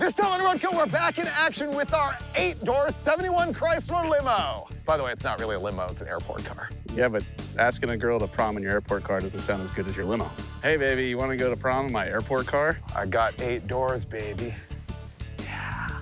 Mr. Tom and Roadkill, we're back in action with our 8-door 71 Chrysler limo. By the way, it's not really a limo, it's an airport car. Yeah, but asking a girl to prom in your airport car doesn't sound as good as your limo. Hey, baby, you want to go to prom in my airport car? I got 8 doors, baby. Yeah.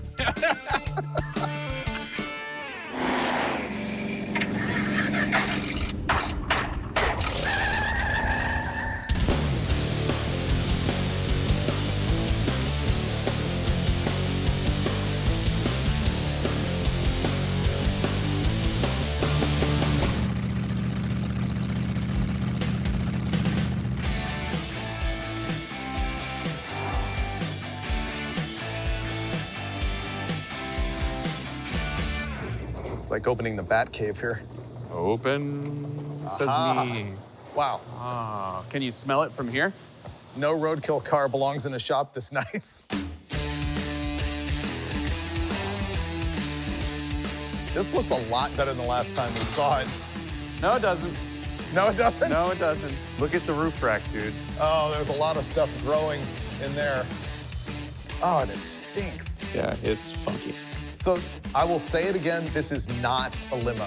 It's like opening the Bat Cave here. Open sesame. Wow. Ah, can you smell it from here? No roadkill car belongs in a shop this nice. This looks a lot better than the last time we saw it. No, it doesn't. No, it doesn't? No, it doesn't. Look at the roof rack, dude. Oh, there's a lot of stuff growing in there. Oh, and it stinks. Yeah, it's funky. So I will say it again, this is not a limo.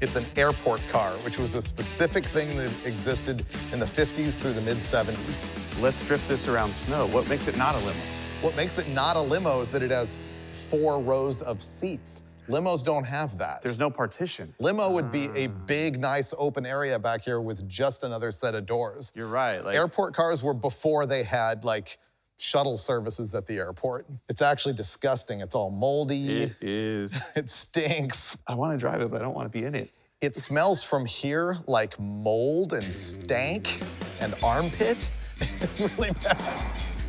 It's an airport car, which was a specific thing that existed in the 50s through the mid-70s. Let's drift this around snow. What makes it not a limo? What makes it not a limo is that it has 4 rows of seats. Limos don't have that. There's no partition. Limo would be a big, nice open area back here with just another set of doors. You're right. Like, airport cars were before they had, like, shuttle services at the airport. It's actually disgusting. It's all moldy. it is. It stinks. I want to drive it, but I don't want to be in it. It smells from here like mold and stank and armpit. It's really bad.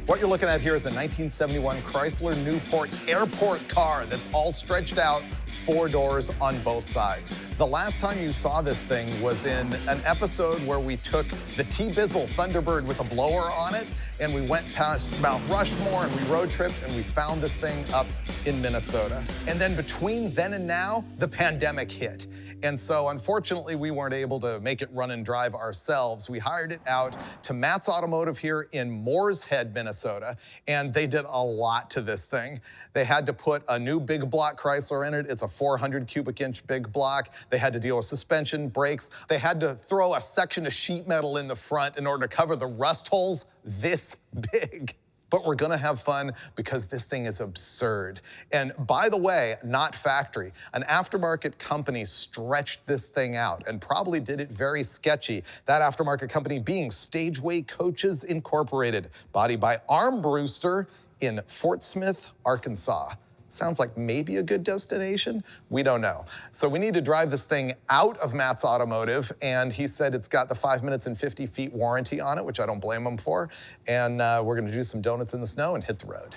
What you're looking at here is a 1971 Chrysler Newport airport car that's all stretched out, 4 doors on both sides. The last time you saw this thing was in an episode where we took the T-Bizzle Thunderbird with a blower on it, and we went past Mount Rushmore, and we road tripped, and we found this thing up in Minnesota. And then between then and now, the pandemic hit. And so, unfortunately, we weren't able to make it run and drive ourselves. We hired it out to Matt's Automotive here in Moores Head, Minnesota, and they did a lot to this thing. They had to put a new big block Chrysler in it. It's a 400 cubic inch big block. They had to deal with suspension, brakes. They had to throw a section of sheet metal in the front in order to cover the rust holes this big. But we're gonna have fun because this thing is absurd. And by the way, not factory. An aftermarket company stretched this thing out and probably did it very sketchy. That aftermarket company being Stageway Coaches Incorporated, body by Armbruster in Fort Smith, Arkansas. Sounds like maybe a good destination? We don't know. So we need to drive this thing out of Matt's Automotive, and he said it's got the 5 minutes and 50 feet warranty on it, which I don't blame him for. And we're gonna do some donuts in the snow and hit the road.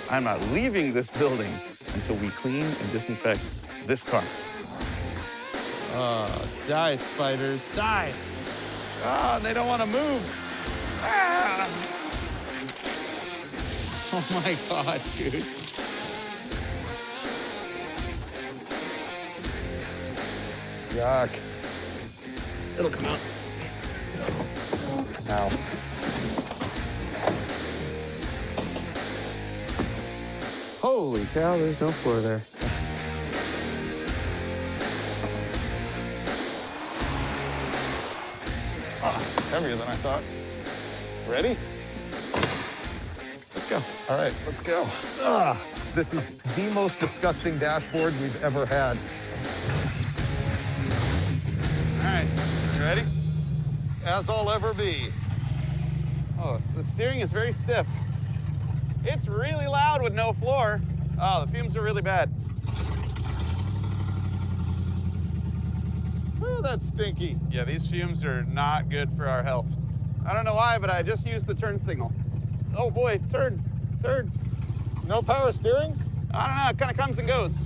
I'm not leaving this building until we clean and disinfect this car. Die, spiders, die. Ah, they don't want to move. Ah. Oh my God, dude. Yuck. It'll come out. Ow. Holy cow, there's no floor there. Oh, it's heavier than I thought. Ready? Let's go. All right, let's go. This is the most disgusting dashboard we've ever had. All right, you ready? As I'll ever be. Oh, the steering is very stiff. It's really loud with no floor. Oh, the fumes are really bad. Oh, that's stinky. Yeah, these fumes are not good for our health. I don't know why, but I just used the turn signal. Oh boy, turn. No power steering? I don't know, it kind of comes and goes.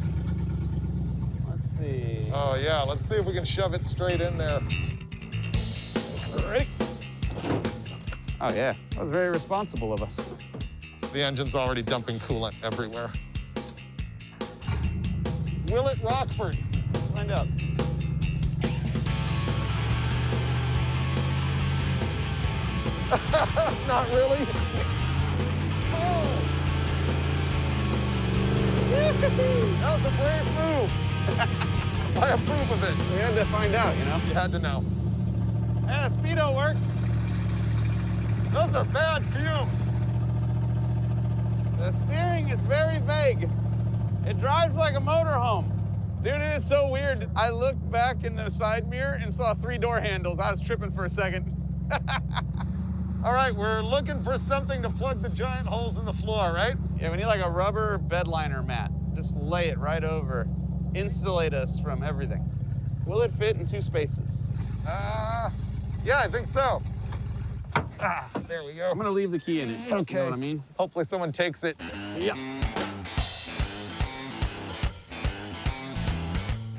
Let's see. Oh yeah, let's see if we can shove it straight in there. Ready? Oh yeah, that was very responsible of us. The engine's already dumping coolant everywhere. Willett Rockford. Find out. Not really. Oh. That was a brave move. I approve of it. We had to find out, you know? You had to know. Yeah, speedo works. Those are bad fumes. The steering is very vague. It drives like a motorhome. Dude, it is so weird. I looked back in the side mirror and saw 3 door handles. I was tripping for a second. All right, we're looking for something to plug the giant holes in the floor, right? Yeah, we need like a rubber bed liner mat. Just lay it right over. Insulate us from everything. Will it fit in 2 spaces? Yeah, I think so. There we go. I'm gonna leave the key in it. Okay. You know what I mean? Hopefully someone takes it. Yeah.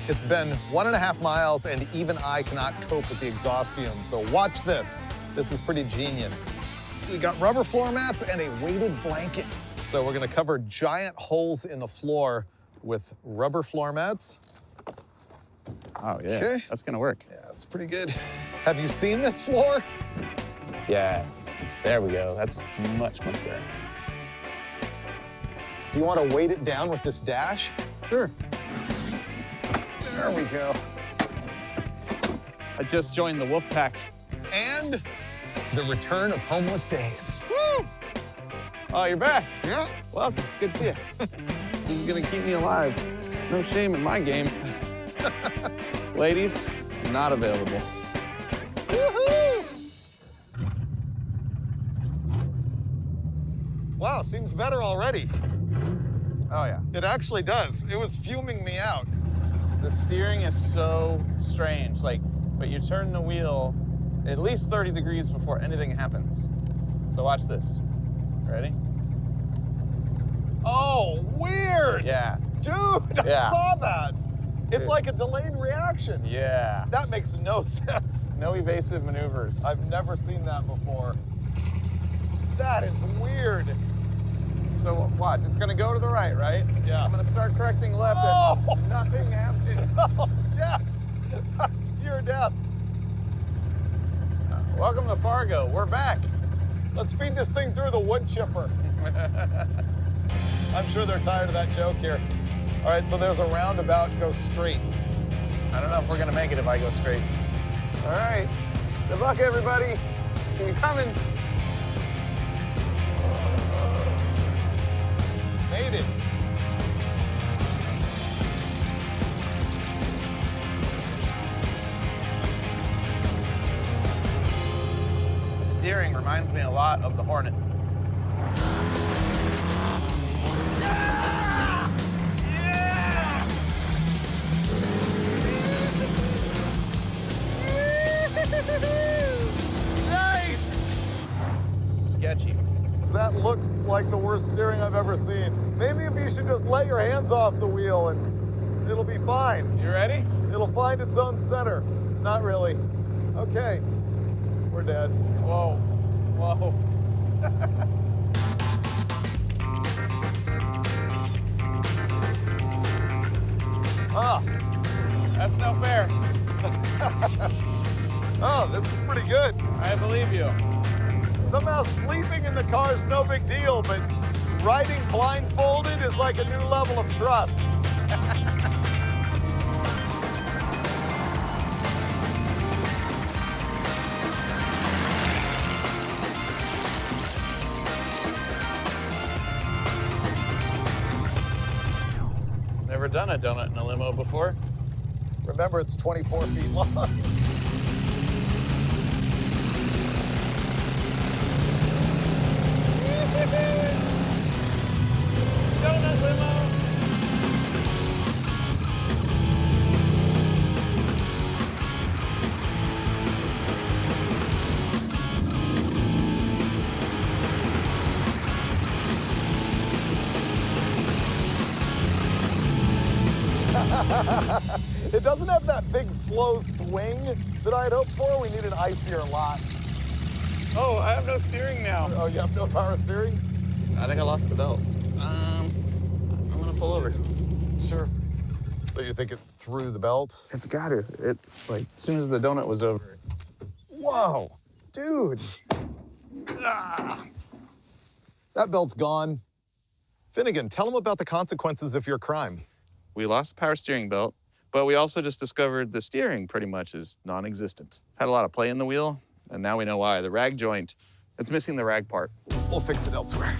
It's been 1.5 miles and even I cannot cope with the exhaust fumes. So watch this. This is pretty genius. We got rubber floor mats and a weighted blanket. So we're gonna cover giant holes in the floor with rubber floor mats. Oh, yeah. Okay. That's gonna work. Yeah, it's pretty good. Have you seen this floor? Yeah. There we go. That's much, much better. Do you want to weight it down with this dash? Sure. There we go. I just joined the wolf pack. And the return of homeless Dave. Woo! Oh, you're back. Yeah. Well, it's good to see you. This is gonna keep me alive. No shame in my game. Ladies, not available. Woohoo! Wow, seems better already. Oh, yeah. It actually does. It was fuming me out. The steering is so strange. Like, but you turn the wheel at least 30 degrees before anything happens. So watch this. Ready? Oh, weird. Yeah. Dude, I Yeah. saw that. It's Dude. like a delayed reaction. Yeah. That makes no sense. No evasive maneuvers. I've never seen that before. That is weird. So watch, it's gonna go to the right, right? Yeah. I'm gonna start correcting left Oh! and nothing happened. Oh, death. That's pure death. Welcome to Fargo, we're back. Let's feed this thing through the wood chipper. I'm sure they're tired of that joke here. All right, so there's a roundabout, go straight. I don't know if we're gonna make it if I go straight. All right, good luck everybody. We're coming. Made it. Steering reminds me a lot of the Hornet. Nice! Sketchy. That looks like the worst steering I've ever seen. Maybe if you should just let your hands off the wheel and it'll be fine. You ready? It'll find its own center. Not really. Okay, we're dead. Whoa, whoa. Ah, That's no fair. oh, this is pretty good. I believe you. Somehow sleeping in the car is no big deal, but riding blindfolded is like a new level of trust. Never done a donut in a limo before. Remember, it's 24 feet long. Donut limo. It doesn't have that big, slow swing that I had hoped for. We need an icier lot. Oh, I have no steering now. Oh, you have no power steering? I think I lost the belt. I'm gonna pull over. Sure. So you think it threw the belt? It's got to. It, like, as soon as the donut was over. Whoa, dude. Ah. That belt's gone. Finnegan, tell them about the consequences of your crime. We lost the power steering belt, but we also just discovered the steering pretty much is non-existent. Had a lot of play in the wheel, and now we know why. The rag joint, it's missing the rag part. We'll fix it elsewhere.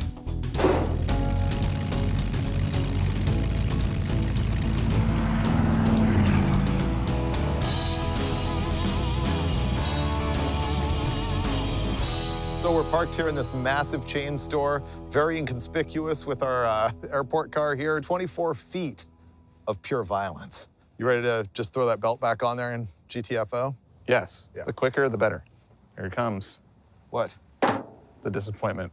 So we're parked here in this massive chain store, very inconspicuous with our airport car here, 24 feet of pure violence. You ready to just throw that belt back on there in GTFO? Yes, Yeah. the quicker, the better. Here it comes, What? the disappointment.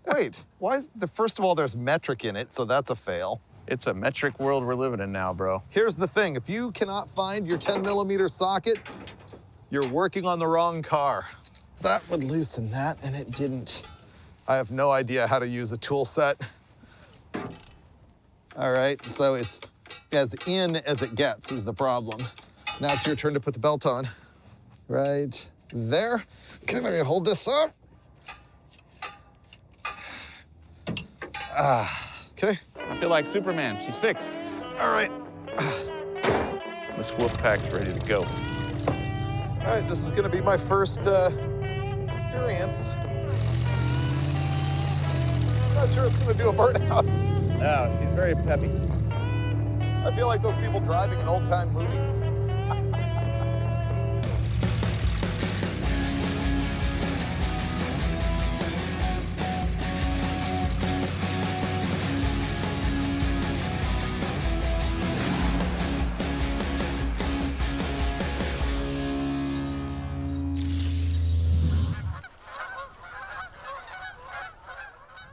Wait, why is first of all, there's metric in it, so that's a fail. It's a metric world we're living in now, bro. Here's the thing, if you cannot find your 10mm socket, you're working on the wrong car. That would loosen that, and it didn't. I have no idea how to use a tool set. All right, so it's as in as it gets is the problem. Now it's your turn to put the belt on. Right there. Okay, let me hold this up. Okay. I feel like Superman. She's fixed. All right. This wolf pack's ready to go. All right, this is gonna be my first experience. I'm not sure it's gonna do a burnout. Oh, she's very peppy. I feel like those people driving in old-time movies.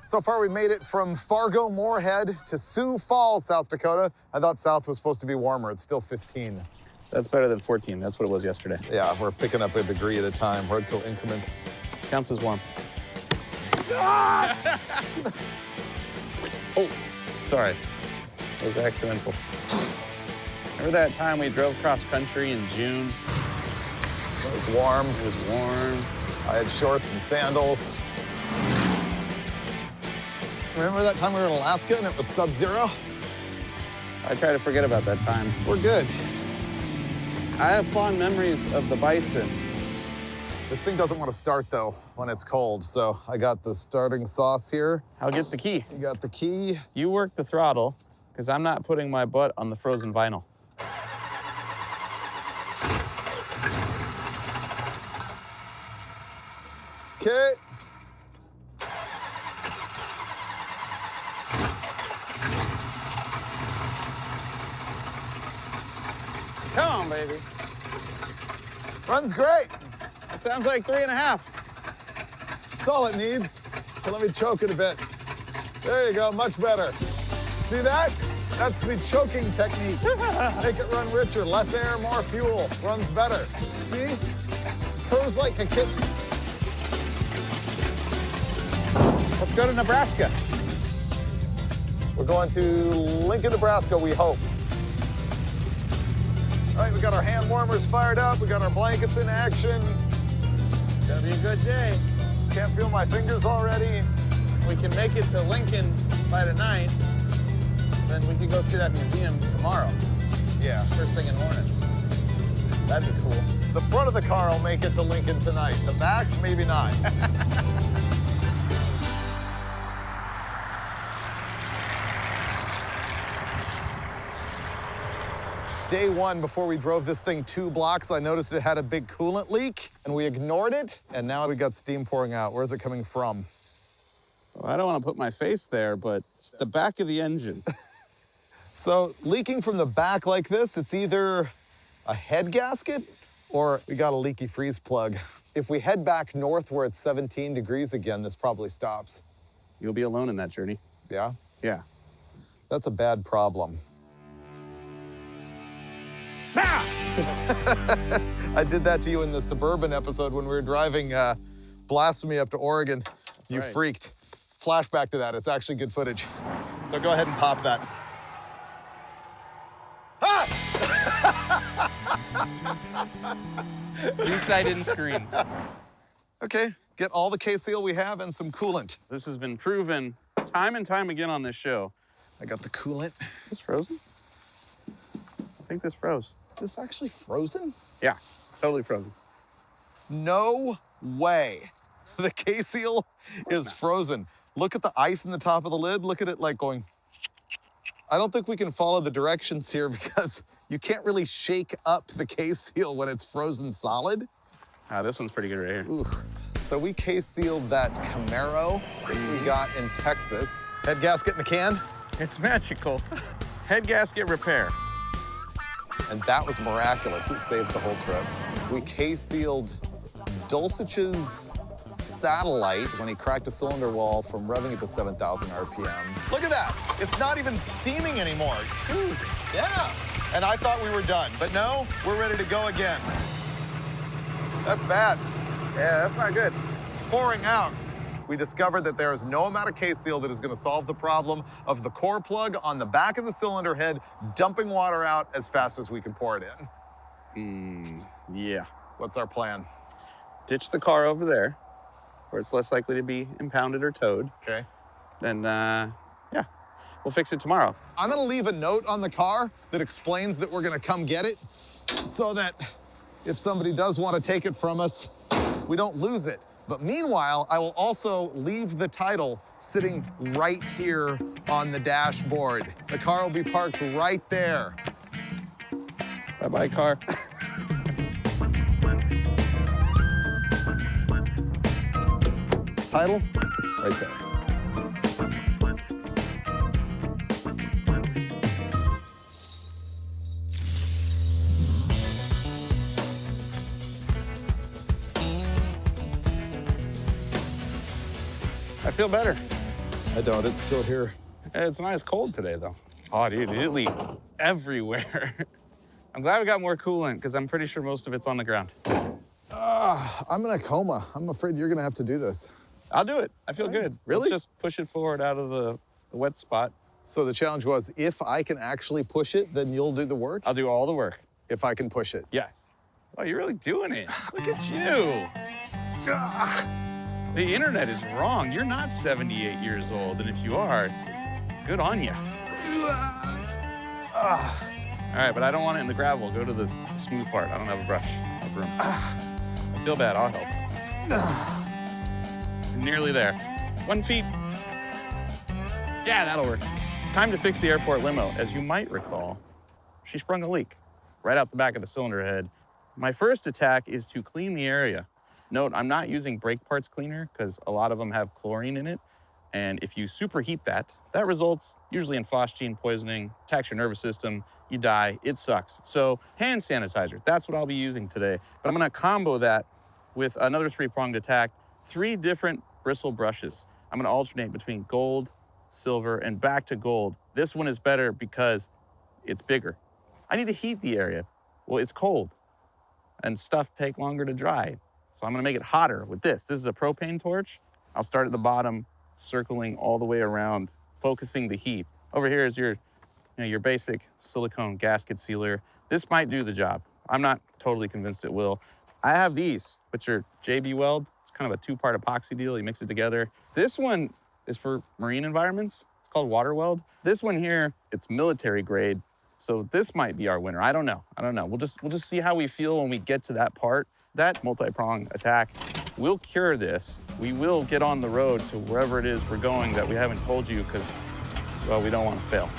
So far, we made it from Fargo, Moorhead to Sioux Falls, South Dakota. I thought South was supposed to be warmer. It's still 15. That's better than 14. That's what it was yesterday. Yeah, we're picking up a degree at a time. Roadkill increments. Counts as warm. Oh, sorry. It was accidental. Remember that time we drove cross country in June? It was warm. It was warm. I had shorts and sandals. Remember that time we were in Alaska and it was sub-zero? I try to forget about that time. We're good. I have fond memories of the bison. This thing doesn't want to start, though, when it's cold, so I got the starting sauce here. I'll get the key. You got the key. You work the throttle, because I'm not putting my butt on the frozen vinyl. Okay. Come on, baby. Runs great. That sounds like 3.5. That's all it needs. So let me choke it a bit. There you go, much better. See that? That's the choking technique. Make it run richer, less air, more fuel. Runs better. See? Purrs like a kitten. Let's go to Nebraska. We're going to Lincoln, Nebraska, we hope. All right, we got our hand warmers fired up. We got our blankets in action. Gonna be a good day. Can't feel my fingers already. We can make it to Lincoln by tonight. Then we can go see that museum tomorrow. Yeah. First thing in the morning. That'd be cool. The front of the car will make it to Lincoln tonight. The back, maybe not. Day one, before we drove this thing 2 blocks, I noticed it had a big coolant leak, and we ignored it, and now we got steam pouring out. Where's it coming from? Well, I don't want to put my face there, but it's the back of the engine. So leaking from the back like this, it's either a head gasket or we got a leaky freeze plug. If we head back north where it's 17 degrees again, this probably stops. You'll be alone in that journey. Yeah? Yeah. That's a bad problem. I did that to you in the Suburban episode when we were driving Blasphemy up to Oregon. You right. freaked. Flashback to that. It's actually good footage. So go ahead and pop that. At least I didn't scream. Okay, get all the K-Seal we have and some coolant. This has been proven Time and time again on this show. I got the coolant. Is this frozen? I think this froze. Is this actually frozen? Yeah, totally frozen. No way. The K-seal is frozen. Look at the ice in the top of the lid. Look at it like going. I don't think we can follow the directions here because you can't really shake up the K-seal when it's frozen solid. This one's pretty good right here. Ooh. So we K-sealed that Camaro that we got in Texas. Head gasket in the can. It's magical. Head gasket repair. And that was miraculous. It saved the whole trip. We K-sealed Dulcich's satellite when he cracked a cylinder wall from revving at the 7,000 RPM. Look at that. It's not even steaming anymore. Dude, yeah. And I thought we were done, but no, we're ready to go again. That's bad. Yeah, that's not good. It's pouring out. We discovered that there is no amount of K-seal that is going to solve the problem of the core plug on the back of the cylinder head dumping water out as fast as we can pour it in. Yeah. What's our plan? Ditch the car over there, where it's less likely to be impounded or towed. Okay. Then, yeah, we'll fix it tomorrow. I'm going to leave a note on the car that explains that we're going to come get it so that if somebody does want to take it from us, we don't lose it. But meanwhile, I will also leave the title sitting right here on the dashboard. The car will be parked right there. Bye-bye, car. Title, right there. I feel better. I don't, it's still here. It's nice cold today, though. Oh, dude, it leaked everywhere. I'm glad we got more coolant, because I'm pretty sure most of it's on the ground. I'm in a coma. I'm afraid you're gonna have to do this. I'll do it. I feel good. Really? Let's just push it forward out of the wet spot. So the challenge was, if I can actually push it, then you'll do the work? I'll do all the work. If I can push it. Yes. Oh, you're really doing it. Look at you. The internet is wrong. You're not 78 years old, and if you are, good on you. All right, but I don't want it in the gravel. Go to the smooth part. I don't have a brush or broom. I feel bad. I'll help. We're nearly there. 1 feet. Yeah, that'll work. Time to fix the airport limo. As you might recall, she sprung a leak right out the back of the cylinder head. My first attack is to clean the area. Note, I'm not using brake parts cleaner because a lot of them have chlorine in it. And if you superheat that, that results usually in phosgene poisoning, attacks your nervous system, you die, it sucks. So hand sanitizer, that's what I'll be using today. But I'm gonna combo that with another 3-pronged attack, 3 different bristle brushes. I'm gonna alternate between gold, silver, and back to gold. This one is better because it's bigger. I need to heat the area. Well, it's cold and stuff take longer to dry. So I'm gonna make it hotter with this. This is a propane torch. I'll start at the bottom, circling all the way around, focusing the heat. Over here is your basic silicone gasket sealer. This might do the job. I'm not totally convinced it will. I have these, which are JB Weld. It's kind of a 2-part epoxy deal. You mix it together. This one is for marine environments. It's called Water Weld. This one here, it's military grade. So this might be our winner. I don't know. We'll just see how we feel when we get to that part. That multi-prong attack will cure this. We will get on the road to wherever it is we're going that we haven't told you because, well, we don't want to fail.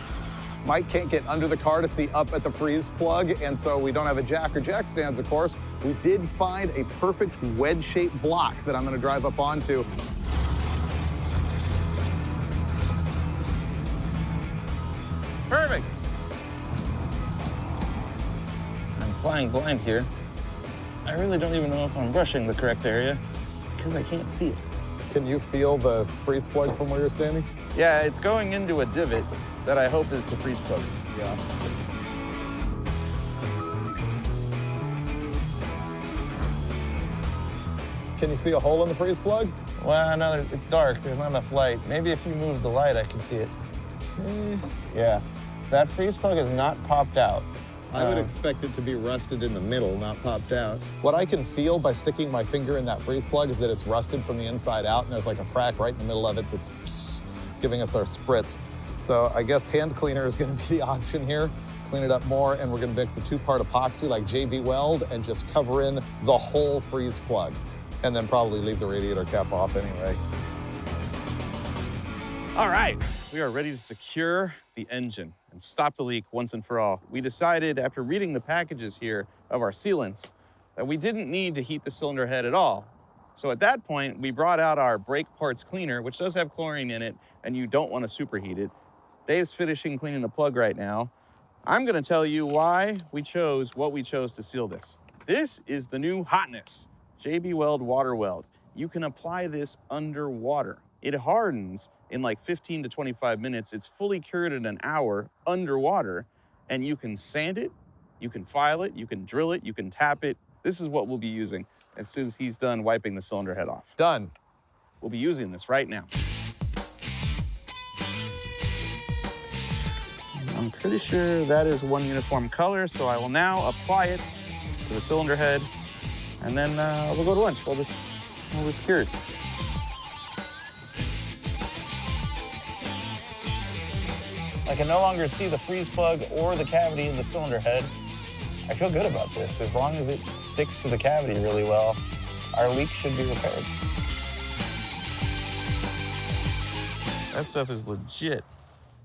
Mike can't get under the car to see up at the freeze plug, and so we don't have a jack or jack stands, of course. We did find a perfect wedge-shaped block that I'm gonna drive up onto. Perfect. I'm flying blind here. I really don't even know if I'm brushing the correct area because I can't see it. Can you feel the freeze plug from where you're standing? Yeah, it's going into a divot that I hope is the freeze plug. Yeah. Can you see a hole in the freeze plug? Well, no, it's dark. There's not enough light. Maybe if you move the light, I can see it. Yeah. That freeze plug is not popped out. I would expect it to be rusted in the middle, not popped out. What I can feel by sticking my finger in that freeze plug is that it's rusted from the inside out, and there's like a crack right in the middle of it that's giving us our spritz. So I guess hand cleaner is gonna be the option here. Clean it up more, and we're gonna mix a 2-part epoxy like JB Weld and just cover in the whole freeze plug. And then probably leave the radiator cap off anyway. All right, we are ready to secure the engine and stop the leak once and for all. We decided after reading the packages here of our sealants that we didn't need to heat the cylinder head at all. So at that point, we brought out our brake parts cleaner, which does have chlorine in it, and you don't want to superheat it. Dave's finishing cleaning the plug right now. I'm gonna tell you why we chose what we chose to seal this. This is the new hotness, JB Weld Water Weld. You can apply this underwater. It hardens in like 15 to 25 minutes. It's fully cured in an hour underwater, and you can sand it, you can file it, you can drill it, you can tap it. This is what we'll be using as soon as he's done wiping the cylinder head off. Done. We'll be using this right now. I'm pretty sure that is one uniform color, so I will now apply it to the cylinder head, and then we'll go to lunch while this cures. I can no longer see the freeze plug or the cavity in the cylinder head. I feel good about this. As long as it sticks to the cavity really well, our leak should be repaired. That stuff is legit.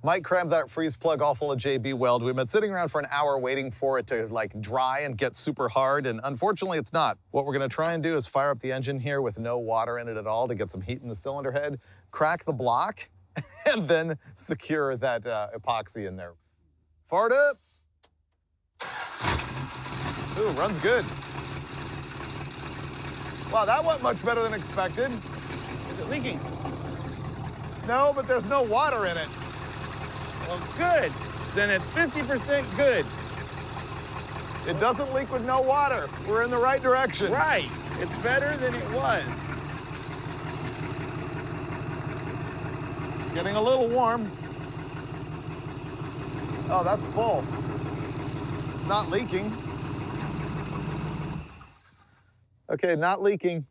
Mike crammed that freeze plug all full of JB Weld. We've been sitting around for an hour waiting for it to like dry and get super hard, and unfortunately it's not. What we're gonna try and do is fire up the engine here with no water in it at all to get some heat in the cylinder head, crack the block, and then secure that epoxy in there. Fart up. Ooh, runs good. Wow, that went much better than expected. Is it leaking? No, but there's no water in it. Well, good. Then it's 50% good. It doesn't leak with no water. We're in the right direction. Right. It's better than it was. Getting a little warm. Oh, that's full. It's not leaking. Okay, not leaking.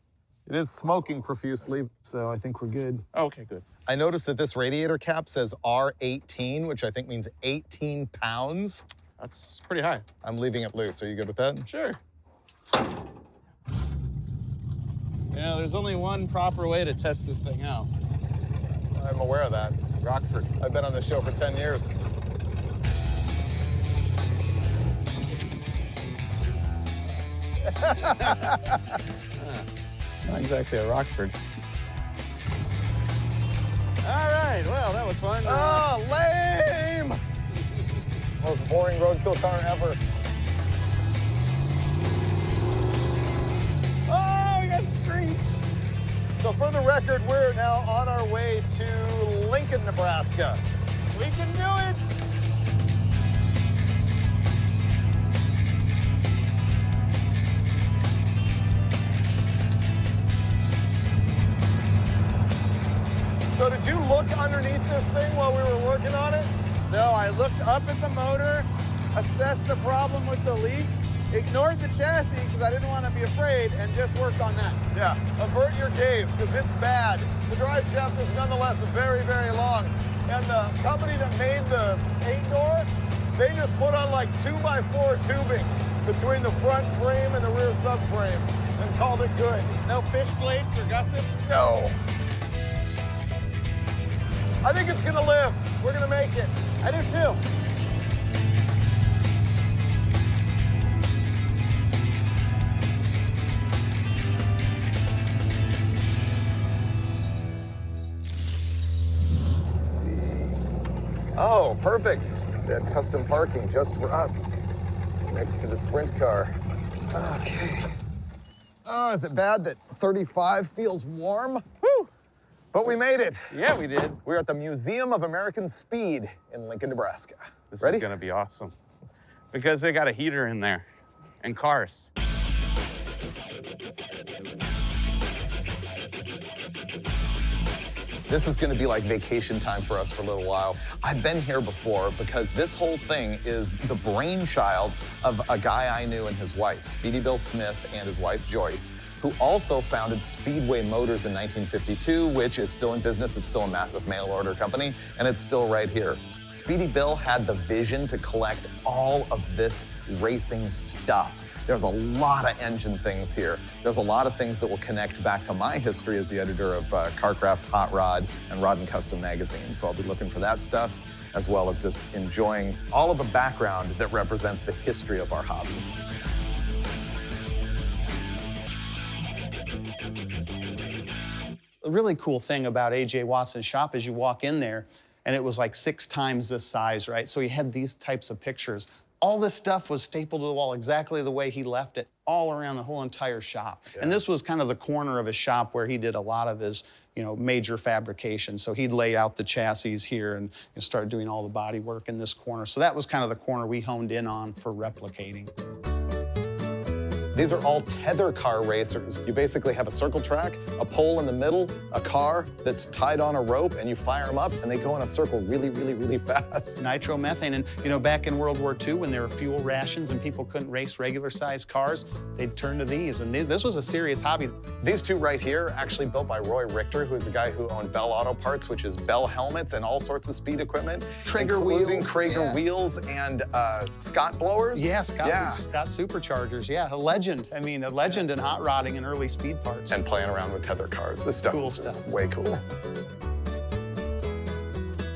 It is smoking profusely, so I think we're good. Okay, good. I noticed that this radiator cap says R18, which I think means 18 pounds. That's pretty high. I'm leaving it loose. Are you good with that? Sure. Yeah, there's only one proper way to test this thing out. I'm aware of that. Rockford. I've been on this show for 10 years. Not exactly a Rockford. All right, well, that was fun. Oh, lame! Most boring roadkill car ever. Oh, we got screech. So for the record, we're now on our way to Lincoln, Nebraska. We can do it. So did you look underneath this thing while we were working on it? No, I looked up at the motor, assessed the problem with the leak, ignored the chassis because I didn't want to be afraid, and just worked on that. Yeah, avert your gaze because it's bad. The drive shaft is nonetheless very, very long. And the company that made the 8-door, they just put on like 2x4 tubing between the front frame and the rear subframe and called it good. No fish plates or gussets? No. I think it's gonna live. We're gonna make it. I do too. Oh, perfect. They had custom parking just for us next to the sprint car. Okay. Oh, is it bad that 35 feels warm? Woo! But we made it. Yeah, we did. We're at the Museum of American Speed in Lincoln, Nebraska. This Ready? is gonna be awesome. Because they got a heater in there and cars. This is gonna be like vacation time for us for a little while. I've been here before because this whole thing is the brainchild of a guy I knew and his wife, Speedy Bill Smith and his wife Joyce, who also founded Speedway Motors in 1952, which is still in business. It's still a massive mail order company, and it's still right here. Speedy Bill had the vision to collect all of this racing stuff. There's a lot of engine things here. There's a lot of things that will connect back to my history as the editor of Carcraft, Hot Rod, and Rod and Custom magazine. So I'll be looking for that stuff, as well as just enjoying all of the background that represents the history of our hobby. The really cool thing about A.J. Watson's shop is you walk in there, and it was like 6 times this size, right? So he had these types of pictures. All this stuff was stapled to the wall exactly the way he left it, all around the whole entire shop. Yeah. And this was kind of the corner of his shop where he did a lot of his, major fabrication. So he'd lay out the chassis here and start doing all the body work in this corner. So that was kind of the corner we honed in on for replicating. These are all tether car racers. You basically have a circle track, a pole in the middle, a car that's tied on a rope, and you fire them up, and they go in a circle really, really, really fast. Nitromethane, and back in World War II, when there were fuel rations and people couldn't race regular-sized cars, they'd turn to these, and this was a serious hobby. These two right here, actually built by Roy Richter, who is a guy who owned Bell Auto Parts, which is Bell helmets and all sorts of speed equipment, including Krager wheels and Scott blowers. Yeah, Scott superchargers. Yeah, a legend. I mean, a legend in hot rodding and early speed parts. And playing around with tether cars. This stuff is just way cool.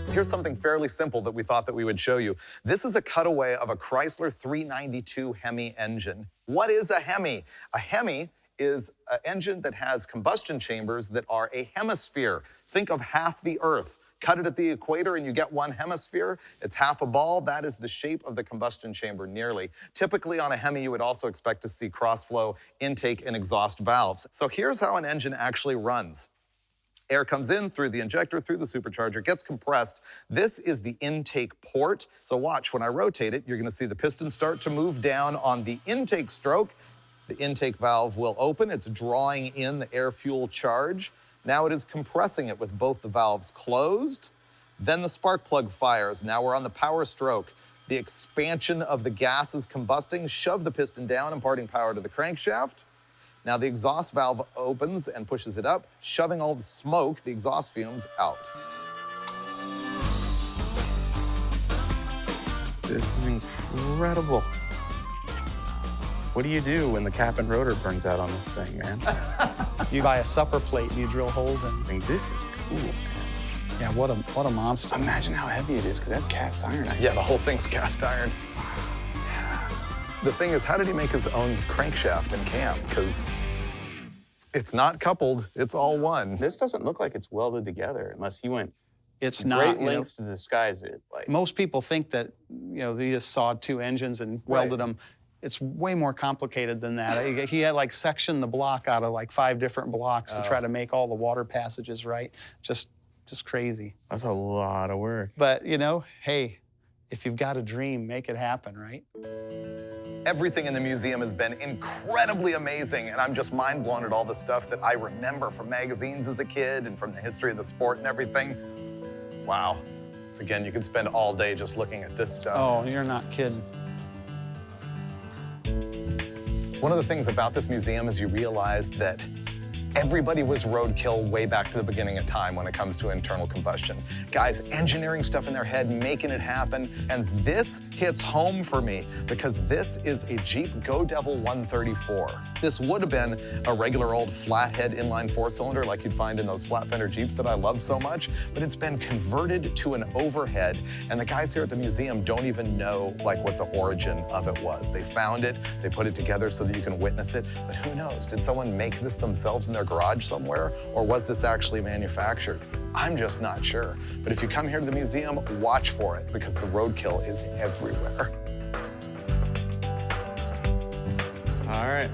Here's something fairly simple that we thought that we would show you. This is a cutaway of a Chrysler 392 Hemi engine. What is a Hemi? A Hemi is an engine that has combustion chambers that are a hemisphere. Think of half the Earth. Cut it at the equator and you get one hemisphere. It's half a ball. That is the shape of the combustion chamber nearly. Typically on a Hemi, you would also expect to see cross-flow intake and exhaust valves. So here's how an engine actually runs. Air comes in through the injector, through the supercharger, gets compressed. This is the intake port. So watch, when I rotate it, you're gonna see the piston start to move down on the intake stroke. The intake valve will open. It's drawing in the air-fuel charge. Now it is compressing it with both the valves closed. Then the spark plug fires. Now we're on the power stroke. The expansion of the gas is combusting. Shove the piston down, imparting power to the crankshaft. Now the exhaust valve opens and pushes it up, shoving all the smoke, the exhaust fumes, out. This is incredible. What do you do when the cap and rotor burns out on this thing, man? You buy a supper plate and you drill holes in. I mean, this is cool, man. Yeah, what a monster. Imagine how heavy it is, because that's cast iron. Yeah, the whole thing's cast iron. The thing is, how did he make his own crankshaft and cam? Because it's not coupled, it's all one. This doesn't look like it's welded together unless he went It's not, great lengths to disguise it. Like, most people think that, they just sawed 2 engines and welded them. It's way more complicated than that. He had like sectioned the block out of like 5 different blocks to try to make all the water passages right. Just crazy. That's a lot of work. But hey, if you've got a dream, make it happen, right? Everything in the museum has been incredibly amazing, and I'm just mind blown at all the stuff that I remember from magazines as a kid and from the history of the sport and everything. Wow. Again, you could spend all day just looking at this stuff. Oh, you're not kidding. One of the things about this museum is you realize that everybody was roadkill way back to the beginning of time when it comes to internal combustion. Guys engineering stuff in their head, making it happen. And this hits home for me because this is a Jeep Go Devil 134. This would have been a regular old flathead inline 4-cylinder like you'd find in those flat fender Jeeps that I love so much, but it's been converted to an overhead. And the guys here at the museum don't even know like what the origin of it was. They found it, they put it together so that you can witness it, but who knows? Did someone make this themselves in their garage somewhere, or was this actually manufactured? I'm just not sure. But if you come here to the museum, watch for it because the roadkill is everywhere. All right.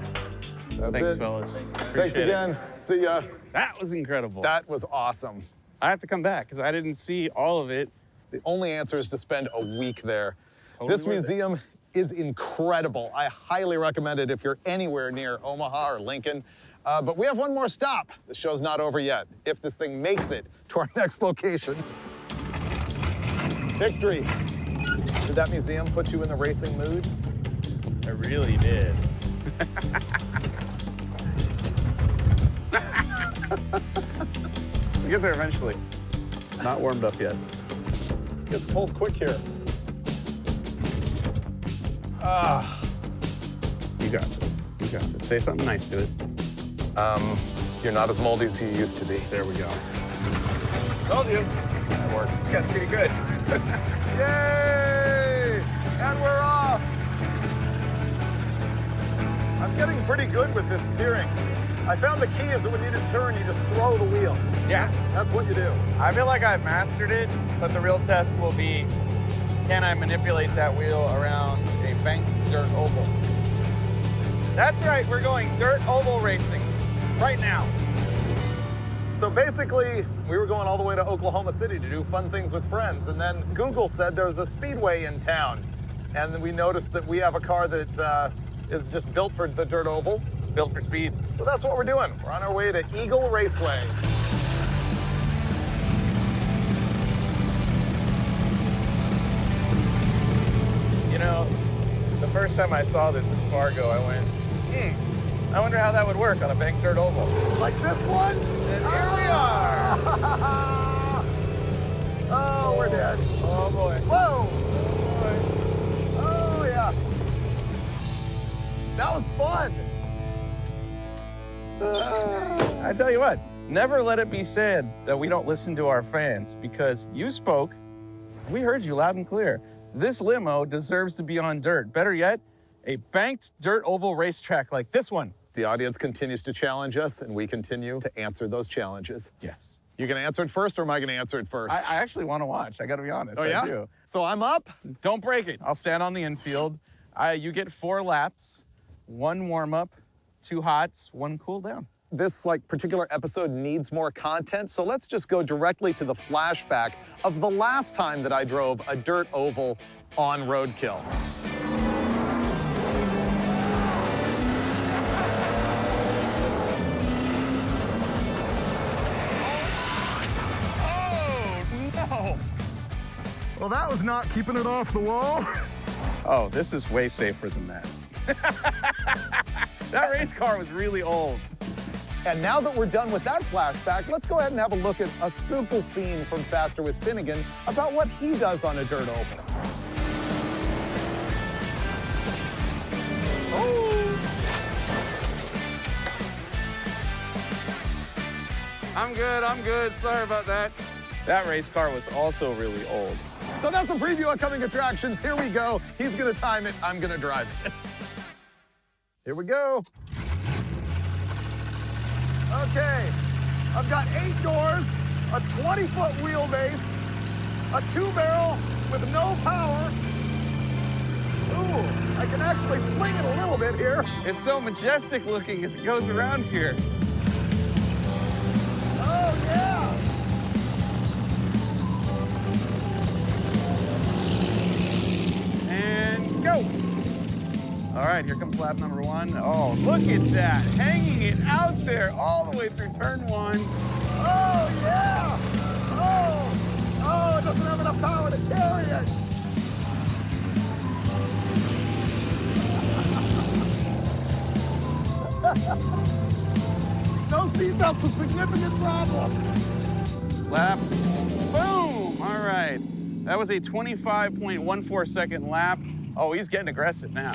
That's Thanks, it. fellas. Thanks Appreciate again. See ya. That was incredible. That was awesome. I have to come back because I didn't see all of it. The only answer is to spend a week there. Totally This worth it. museum is incredible. I highly recommend it if you're anywhere near Omaha or Lincoln. But we have one more stop. The show's not over yet. If this thing makes it to our next location. Victory. Did that museum put you in the racing mood? I really did. We'll get there eventually. Not warmed up yet. Gets cold quick here. You got this. You got this. Say something nice to it. You're not as moldy as you used to be. There we go. Told you. That works. It's got pretty good. Yay! And we're off. I'm getting pretty good with this steering. I found the key is that when you need to turn, you just throw the wheel. Yeah. That's what you do. I feel like I've mastered it, but the real test will be, can I manipulate that wheel around a banked dirt oval? That's right, we're going dirt oval racing right now. So basically, we were going all the way to Oklahoma City to do fun things with friends, and then Google said there's a speedway in town. And then we noticed that we have a car that is just built for the dirt oval. Built for speed. So that's what we're doing. We're on our way to Eagle Raceway. You know, the first time I saw this in Fargo, I went, I wonder how that would work on a banked dirt oval. Like this one? And here we are. Oh, we're dead. Oh boy. Whoa! Oh, yeah. That was fun. I tell you what, never let it be said that we don't listen to our fans, because you spoke, we heard you loud and clear. This limo deserves to be on dirt. Better yet, a banked dirt oval racetrack like this one. The audience continues to challenge us, and we continue to answer those challenges. Yes. You gonna answer it first, or am I gonna answer it first? I actually want to watch. I got to be honest. Oh, yeah? I do. So I'm up? Don't break it. I'll stand on the infield. You get 4 laps, 1 warm-up, 2 hots, 1 cool down. This particular episode needs more content, so let's just go directly to the flashback of the last time that I drove a dirt oval on Roadkill. Well, that was not keeping it off the wall. Oh, this is way safer than that. That race car was really old. And now that we're done with that flashback, let's go ahead and have a look at a simple scene from Faster with Finnegan about what he does on a dirt oval. Oh! I'm good. Sorry about that. That race car was also really old. So that's a preview of coming attractions. Here we go. He's gonna time it, I'm gonna drive it. Here we go. Okay, I've got 8 doors, a 20-foot wheelbase, a 2-barrel with no power. Ooh, I can actually fling it a little bit here. It's so majestic looking as it goes around here. Oh, yeah. And go. All right, here comes lap number 1. Oh, look at that, hanging it out there all the way through turn 1. Oh, yeah. Oh, it doesn't have enough power to carry it. No seatbelt's a significant problem. Lap, boom, all right. That was a 25.14 second lap. Oh, he's getting aggressive now.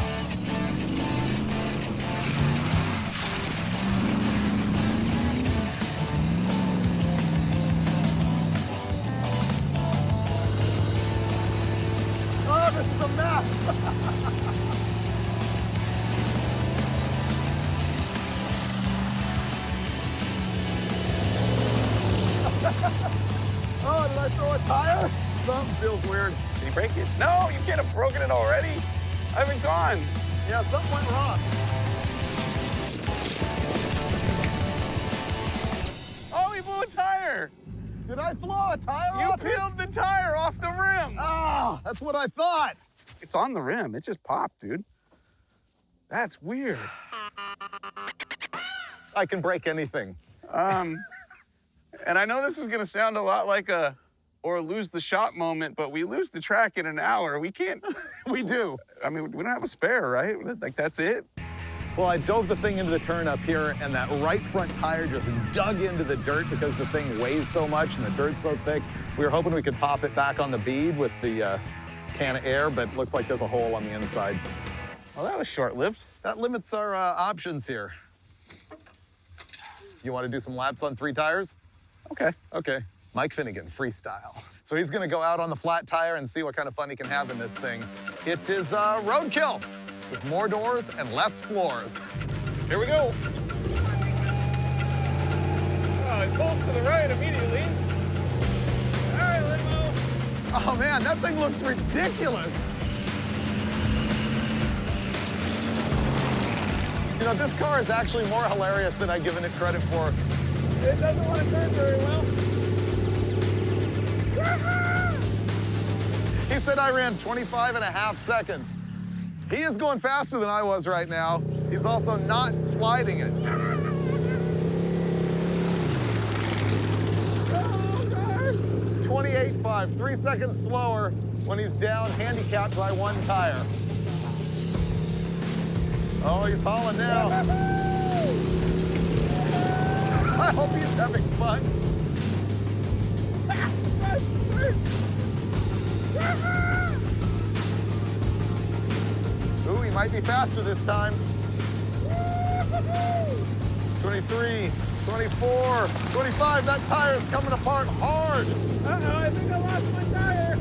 Oh, this is a mess. Oh, did I throw a tire? Something feels weird. Did he break it? No, you can't have broken it already. I haven't gone. Yeah, something went wrong. Oh, he blew a tire. Did I blow a tire You off it? peeled the tire off the rim. Ah, that's what I thought. It's on the rim. It just popped, dude. That's weird. I can break anything. And I know this is gonna sound a lot like a or lose the shop moment, but we lose the track in an hour. We can't. We do. I mean, we don't have a spare, right? Like, that's it? Well, I dove the thing into the turn up here, and that right front tire just dug into the dirt because the thing weighs so much and the dirt's so thick. We were hoping we could pop it back on the bead with the can of air, but looks like there's a hole on the inside. Well, that was short-lived. That limits our options here. You want to do some laps on 3 tires? Okay. Okay. Mike Finnegan, freestyle. So he's gonna go out on the flat tire and see what kind of fun he can have in this thing. It is Roadkill with more doors and less floors. Here we go. Oh, it pulls to the right immediately. All right, limo. Oh man, that thing looks ridiculous. You know, this car is actually more hilarious than I've given it credit for. It doesn't want to turn very well. He said I ran 25.5 seconds. He is going faster than I was right now. He's also not sliding it. Oh, God. 28.5, 3 seconds slower when he's down, handicapped by 1 tire. Oh, he's hauling now. I hope he's having fun. Ooh, he might be faster this time. 23, 24, 25. That tire is coming apart hard. Uh-oh, I think I lost my tire.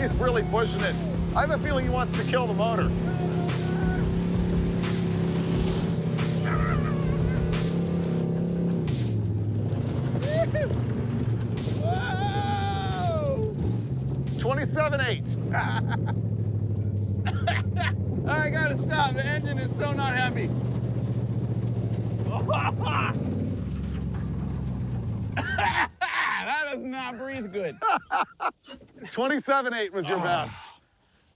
He's really pushing it. I have a feeling he wants to kill the motor. Whoa! 27.8. I gotta stop. The engine is so not happy. That does not breathe good. 27.8 was your best.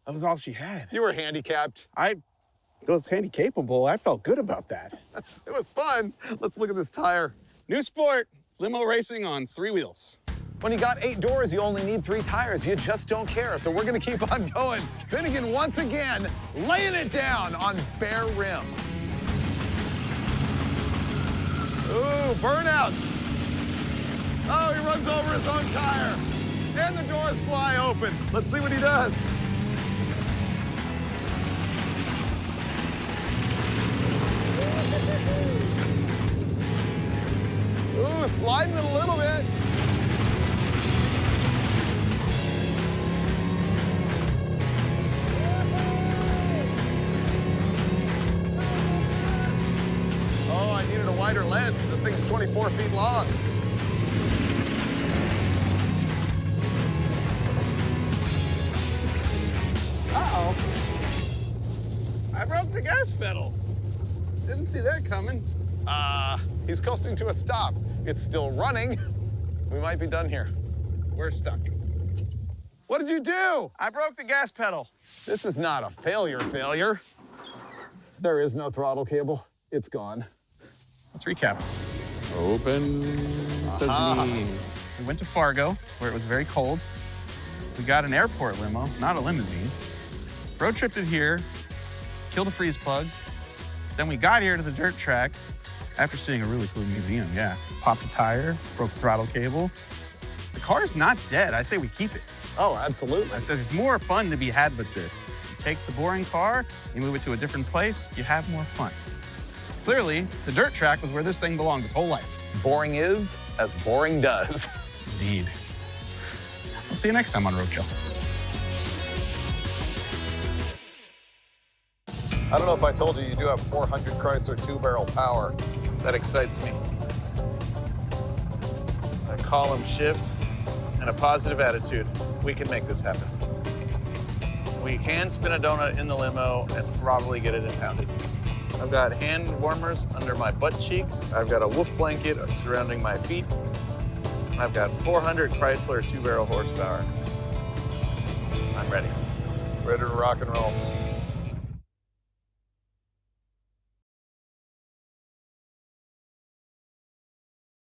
That was all she had. You were handicapped. I was handy capable. I felt good about that. It was fun. Let's look at this tire. New sport, limo racing on 3 wheels. When you got 8 doors, you only need 3 tires. You just don't care. So we're gonna keep on going. Finnegan once again laying it down on bare rim. Ooh, burnout. Oh, he runs over his own tire. And the doors fly open. Let's see what he does. Ooh, sliding it a little bit. Oh, I needed a wider lens. The thing's 24 feet long. Uh-oh. I broke the gas pedal. Didn't see that coming. He's coasting to a stop. It's still running. We might be done here. We're stuck. What did you do? I broke the gas pedal. This is not a failure. There is no throttle cable. It's gone. Let's recap. Open sesame. We went to Fargo, where it was very cold. We got an airport limo, not a limousine. Road tripped it here, killed a freeze plug. Then we got here to the dirt track after seeing a really cool museum, yeah. Popped a tire, broke the throttle cable. The car's not dead. I say we keep it. Oh, absolutely. There's more fun to be had with this. You take the boring car, you move it to a different place, you have more fun. Clearly, the dirt track was where this thing belonged its whole life. Boring is as boring does. Indeed. We'll see you next time on Roadkill. I don't know if I told you, you do have 400 Chrysler 2-barrel power. That excites me. A column shift and a positive attitude. We can make this happen. We can spin a donut in the limo and probably get it impounded. I've got hand warmers under my butt cheeks. I've got a wolf blanket surrounding my feet. I've got 400 Chrysler 2-barrel horsepower. I'm ready. Ready to rock and roll.